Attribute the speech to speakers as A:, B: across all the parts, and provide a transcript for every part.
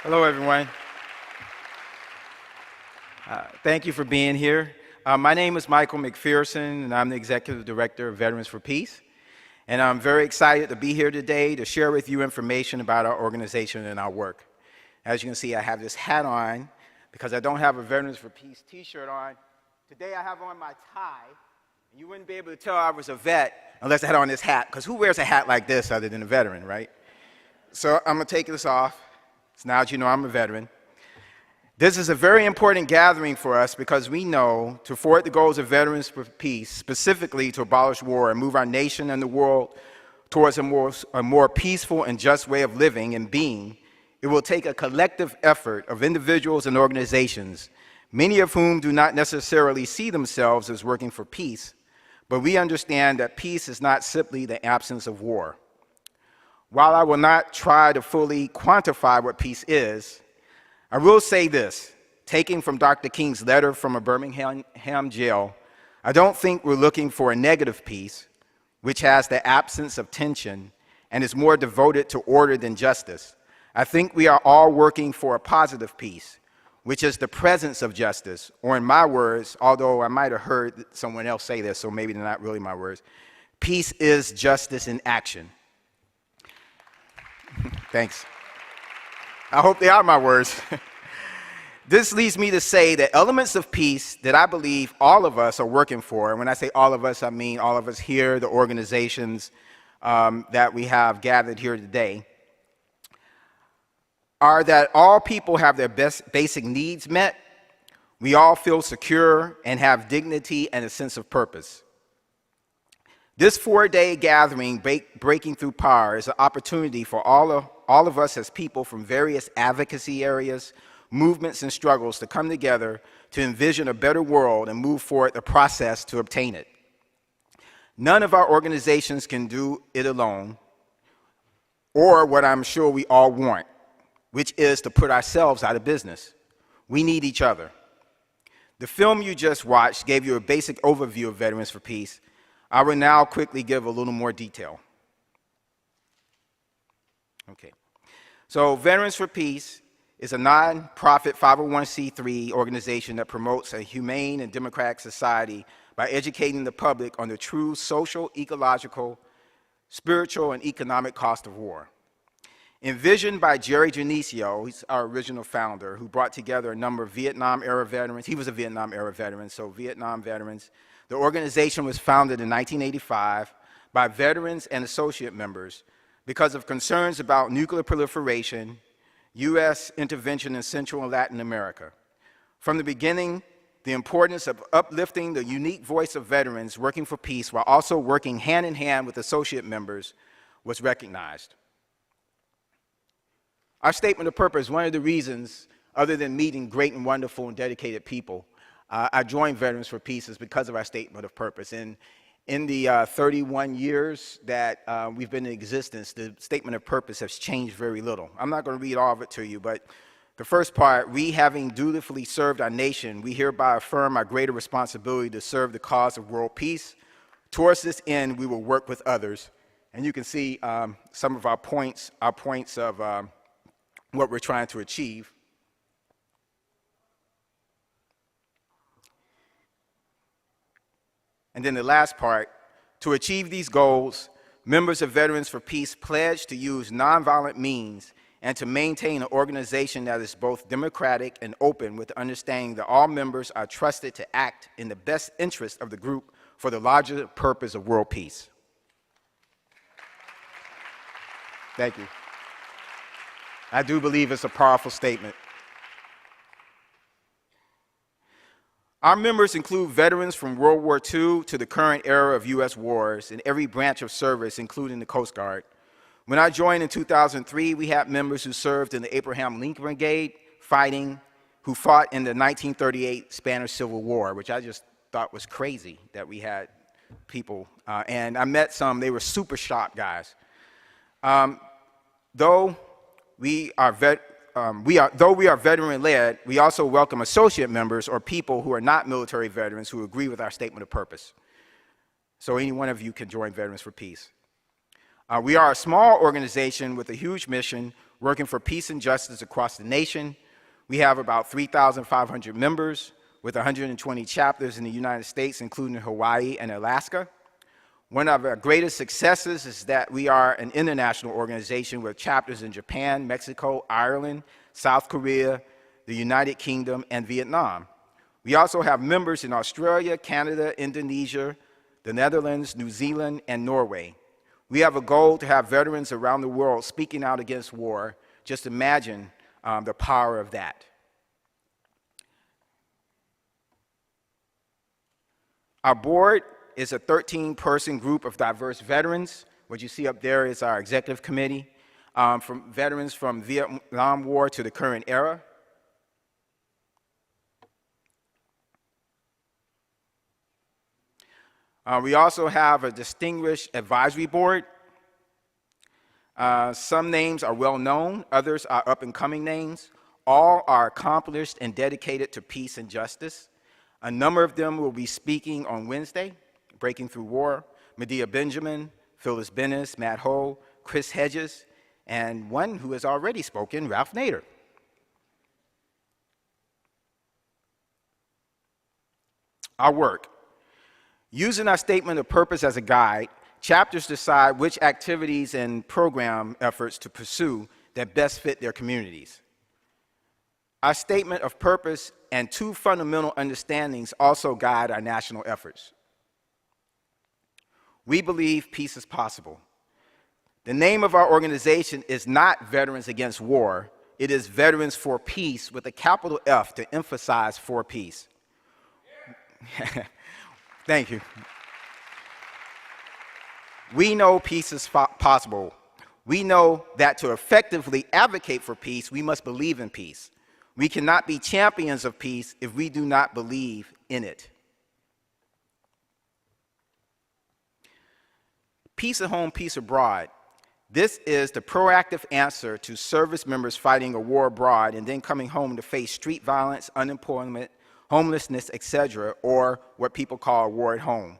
A: Hello, everyone. Thank you for being here. My name is Michael McPhearson, and I'm the Executive Director of Veterans for Peace. And I'm very excited to be here today to share with you information about our organization and our work. As you can see, I have this hat on because I don't have a Veterans for Peace t-shirt on. Today I have on my tie, and you wouldn't be able to tell I was a vet unless I had on this hat, because who wears a hat like this other than a veteran, right? So I'm going to take this off. So now that you know I'm a veteran. This is a very important gathering for us because we know to forward the goals of Veterans for Peace, specifically to abolish war and move our nation and the world towards a more peaceful and just way of living and being, it will take a collective effort of individuals and organizations, many of whom do not necessarily see themselves as working for peace, but we understand that peace is not simply the absence of war. While I will not try to fully quantify what peace is, I will say this, taking from Dr. King's letter from a Birmingham jail, I don't think we're looking for a negative peace, which has the absence of tension and is more devoted to order than justice. I think we are all working for a positive peace, which is the presence of justice, or in my words, although I might have heard someone else say this, so maybe they're not really my words, peace is justice in action. Thanks. I hope they are my words. This leads me to say that elements of peace that I believe all of us are working for, and when I say all of us, I mean all of us here, the organizations that we have gathered here today, are that all people have their basic needs met, we all feel secure and have dignity and a sense of purpose. This 4-day gathering, Breaking Through Power, is an opportunity for all of us as people from various advocacy areas, movements, and struggles to come together to envision a better world and move forward the process to obtain it. None of our organizations can do it alone, or what I'm sure we all want, which is to put ourselves out of business. We need each other. The film you just watched gave you a basic overview of Veterans for Peace. I will now quickly give a little more detail. Okay. So Veterans for Peace is a non-profit 501c3 organization that promotes a humane and democratic society by educating the public on the true social, ecological, spiritual, and economic cost of war. Envisioned by Jerry Genesio, he's our original founder, who brought together a number of Vietnam-era veterans. He was a Vietnam-era veteran, so Vietnam veterans. The organization was founded in 1985 by veterans and associate members because of concerns about nuclear proliferation, U.S. intervention in Central and Latin America. From the beginning, the importance of uplifting the unique voice of veterans working for peace while also working hand in hand with associate members was recognized. Our statement of purpose, one of the reasons, other than meeting great and wonderful and dedicated people, I joined Veterans for Peace is because of our statement of purpose. And in the 31 years that we've been in existence, the statement of purpose has changed very little. I'm not going to read all of it to you, but the first part, we having dutifully served our nation, we hereby affirm our greater responsibility to serve the cause of world peace. Towards this end, we will work with others. And you can see some of our points of what we're trying to achieve. And then the last part, to achieve these goals, members of Veterans for Peace pledge to use nonviolent means and to maintain an organization that is both democratic and open with the understanding that all members are trusted to act in the best interest of the group for the larger purpose of world peace. Thank you. I do believe it's a powerful statement. Our members include veterans from World War II to the current era of U.S. wars in every branch of service, including the Coast Guard. When I joined in 2003, we had members who served in the Abraham Lincoln Brigade, who fought in the 1938 Spanish Civil War, which I just thought was crazy that we had people. And I met some, they were super sharp guys. Though we are veteran-led, we also welcome associate members or people who are not military veterans who agree with our statement of purpose. So any one of you can join Veterans for Peace. We are a small organization with a huge mission, working for peace and justice across the nation. We have about 3,500 members with 120 chapters in the United States, including Hawaii and Alaska. One of our greatest successes is that we are an international organization with chapters in Japan, Mexico, Ireland, South Korea, the United Kingdom, and Vietnam. We also have members in Australia, Canada, Indonesia, the Netherlands, New Zealand, and Norway. We have a goal to have veterans around the world speaking out against war. Just imagine the power of that. Our board is a 13-person group of diverse veterans. What you see up there is our executive committee, from veterans from Vietnam War to the current era. We also have a distinguished advisory board. Some names are well known, others are up-and-coming names. All are accomplished and dedicated to peace and justice. A number of them will be speaking on Wednesday, Breaking Through War. Medea Benjamin, Phyllis Bennis, Matt Ho, Chris Hedges, and one who has already spoken, Ralph Nader. Our work. Using our statement of purpose as a guide, chapters decide which activities and program efforts to pursue that best fit their communities. Our statement of purpose and two fundamental understandings also guide our national efforts. We believe peace is possible. The name of our organization is not Veterans Against War, it is Veterans for Peace with a capital F to emphasize for peace. Thank you. We know peace is possible. We know that to effectively advocate for peace, we must believe in peace. We cannot be champions of peace if we do not believe in it. Peace at home, peace abroad. This is the proactive answer to service members fighting a war abroad and then coming home to face street violence, unemployment, homelessness, etc., or what people call a war at home.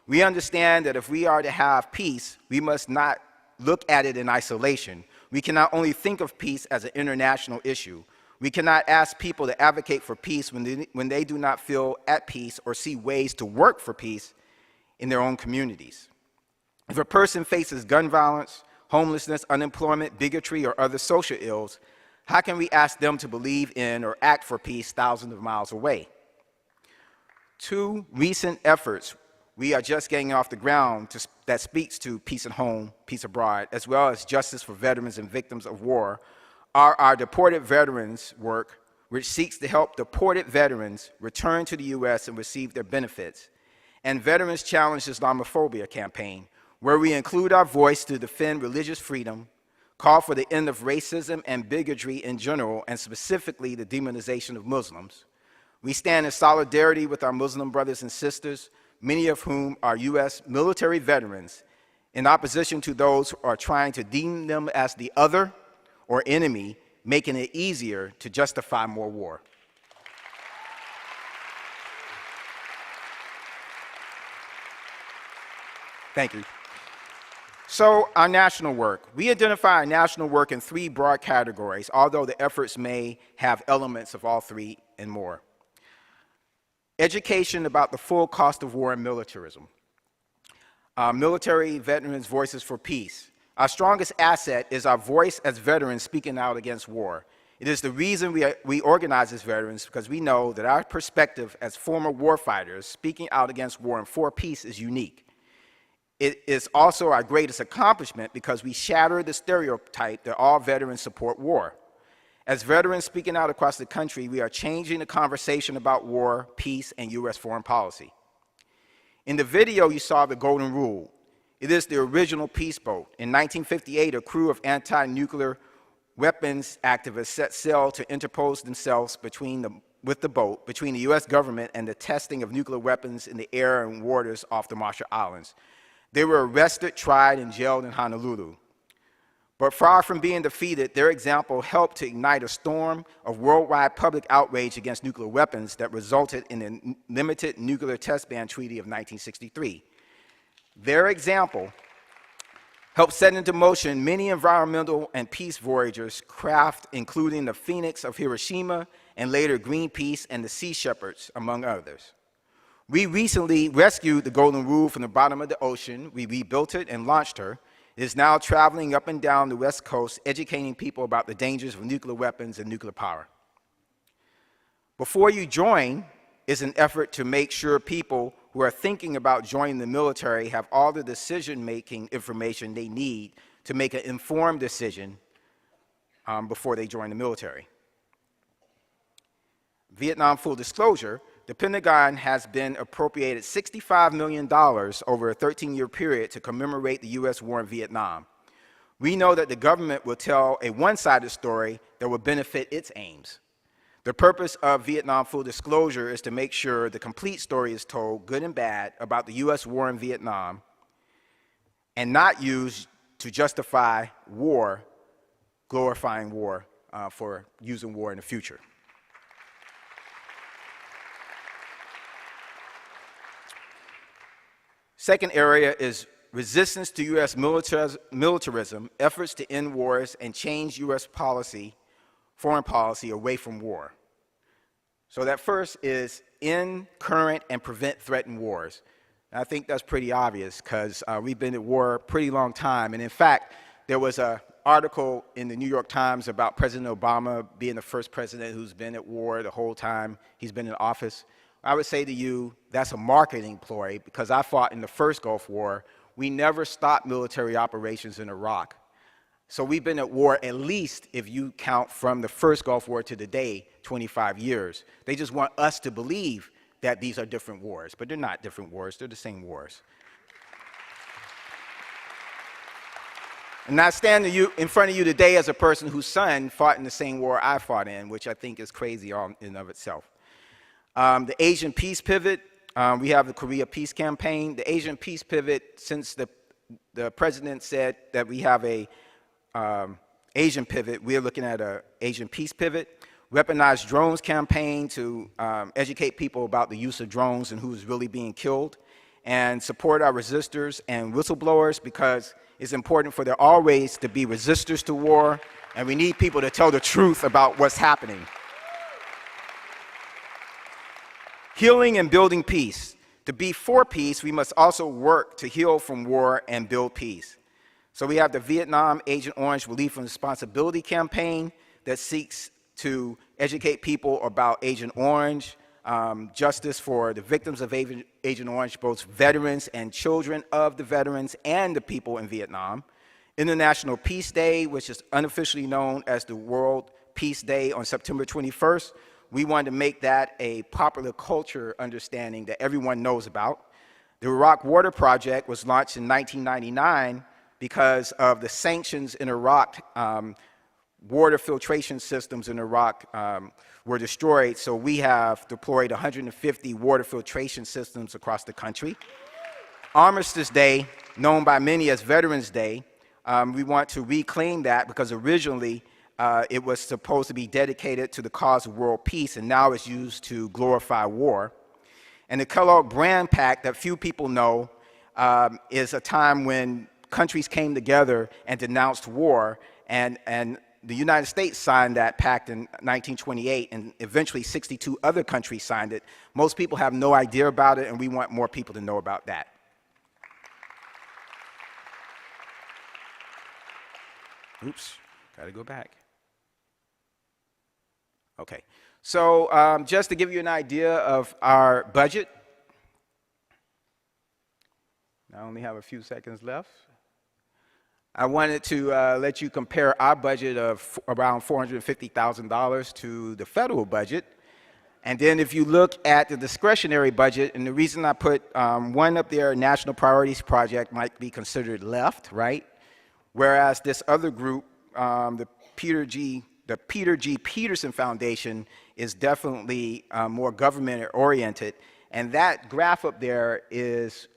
A: We understand that if we are to have peace, we must not look at it in isolation. We cannot only think of peace as an international issue. We cannot ask people to advocate for peace when they do not feel at peace or see ways to work for peace in their own communities. If a person faces gun violence, homelessness, unemployment, bigotry, or other social ills, how can we ask them to believe in or act for peace thousands of miles away? Two recent efforts we are just getting off the ground that speaks to peace at home, peace abroad, as well as justice for veterans and victims of war, are our deported veterans work, which seeks to help deported veterans return to the U.S. and receive their benefits, and Veterans Challenge Islamophobia campaign, where we include our voice to defend religious freedom, call for the end of racism and bigotry in general, and specifically the demonization of Muslims. We stand in solidarity with our Muslim brothers and sisters, many of whom are U.S. military veterans, in opposition to those who are trying to deem them as the other or enemy, making it easier to justify more war. Thank you. So, our national work. We identify our national work in three broad categories, although the efforts may have elements of all three and more. Education about the full cost of war and militarism. Military Veterans Voices for Peace. Our strongest asset is our voice as veterans speaking out against war. It is the reason we organize as veterans, because we know that our perspective as former warfighters speaking out against war and for peace is unique. It is also our greatest accomplishment because we shatter the stereotype that all veterans support war. As veterans speaking out across the country, we are changing the conversation about war, peace, and U.S. foreign policy. In the video, you saw the Golden Rule. It is the original peace boat. In 1958, a crew of anti-nuclear weapons activists set sail to interpose themselves with the boat between the U.S. government and the testing of nuclear weapons in the air and waters off the Marshall Islands. They were arrested, tried, and jailed in Honolulu. But far from being defeated, their example helped to ignite a storm of worldwide public outrage against nuclear weapons that resulted in the Limited Nuclear Test Ban Treaty of 1963. Their example helped set into motion many environmental and peace voyagers craft, including the Phoenix of Hiroshima and later Greenpeace and the Sea Shepherds, among others. We recently rescued the Golden Rule from the bottom of the ocean. We rebuilt it and launched her. It is now traveling up and down the West Coast, educating people about the dangers of nuclear weapons and nuclear power. Before You Join is an effort to make sure people who are thinking about joining the military have all the decision-making information they need to make an informed decision before they join the military. Vietnam full disclosure, the Pentagon has been appropriated $65 million over a 13-year period to commemorate the U.S. war in Vietnam. We know that the government will tell a one-sided story that will benefit its aims. The purpose of Vietnam full disclosure is to make sure the complete story is told, good and bad, about the U.S. war in Vietnam, and not used to justify war, glorifying war for using war in the future. Second area is resistance to U.S. militarism, efforts to end wars and change U.S. policy, foreign policy away from war. So that first is end, current, and prevent threatened wars. And I think that's pretty obvious because we've been at war a pretty long time. And in fact, there was an article in the New York Times about President Obama being the first president who's been at war the whole time he's been in office. I would say to you, that's a marketing ploy because I fought in the first Gulf War. We never stopped military operations in Iraq. So we've been at war at least, if you count from the first Gulf War to today, 25 years. They just want us to believe that these are different wars, but they're not different wars, they're the same wars. And I stand in front of you today as a person whose son fought in the same war I fought in, which I think is crazy in and of itself. The Asian Peace Pivot, we have the Korea Peace Campaign. The Asian Peace Pivot, since the president said that we have a Asian pivot, we're looking at an Asian Peace Pivot. Weaponized Drones Campaign to educate people about the use of drones and who's really being killed. And support our resistors and whistleblowers because it's important for there always to be resistors to war, and we need people to tell the truth about what's happening. Healing and building peace. To be for peace, we must also work to heal from war and build peace. So we have the Vietnam Agent Orange Relief and Responsibility Campaign that seeks to educate people about Agent Orange, justice for the victims of Agent Orange, both veterans and children of the veterans and the people in Vietnam. International Peace Day, which is unofficially known as the World Peace Day on September 21st. We wanted to make that a popular culture understanding that everyone knows about. The Iraq Water Project was launched in 1999 because of the sanctions in Iraq. Water filtration systems in Iraq were destroyed, so we have deployed 150 water filtration systems across the country. Armistice Day, known by many as Veterans Day, we want to reclaim that because originally it was supposed to be dedicated to the cause of world peace, and now it's used to glorify war. And the Kellogg Brand Pact that few people know is a time when countries came together and denounced war, and the United States signed that pact in 1928, and eventually 62 other countries signed it. Most people have no idea about it, and we want more people to know about that. Oops, gotta go back. Okay, so just to give you an idea of our budget, I only have a few seconds left. I wanted to let you compare our budget of around $450,000 to the federal budget. And then if you look at the discretionary budget, and the reason I put one up there, National Priorities Project, might be considered left, right? Whereas this other group, the Peter G. Peterson Foundation, is definitely more government-oriented. And that graph up there is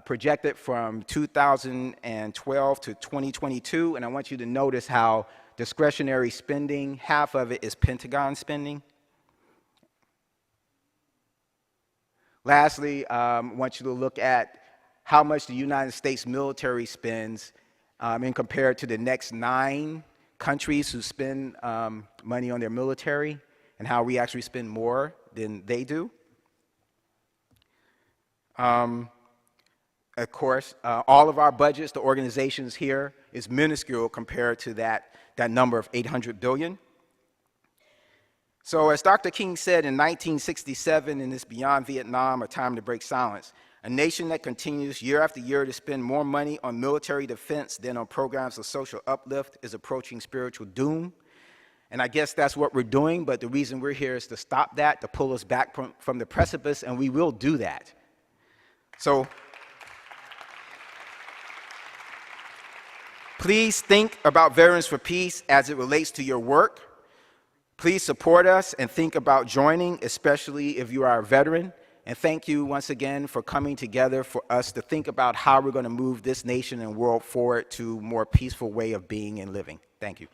A: projected from 2012 to 2022, and I want you to notice how discretionary spending, half of it is Pentagon spending. Lastly, I want you to look at how much the United States military spends and compared to the next 9 countries who spend money on their military, and how we actually spend more than they do. Of course, all of our budgets, the organizations here, is minuscule compared to that number of 800 billion. So as Dr. King said in 1967 in this Beyond Vietnam, A Time to Break Silence, a nation that continues year after year to spend more money on military defense than on programs of social uplift is approaching spiritual doom. And I guess that's what we're doing, but the reason we're here is to stop that, to pull us back from the precipice, and we will do that. So please think about Veterans for Peace as it relates to your work. Please support us and think about joining, especially if you are a veteran. And thank you once again for coming together for us to think about how we're going to move this nation and world forward to a more peaceful way of being and living. Thank you.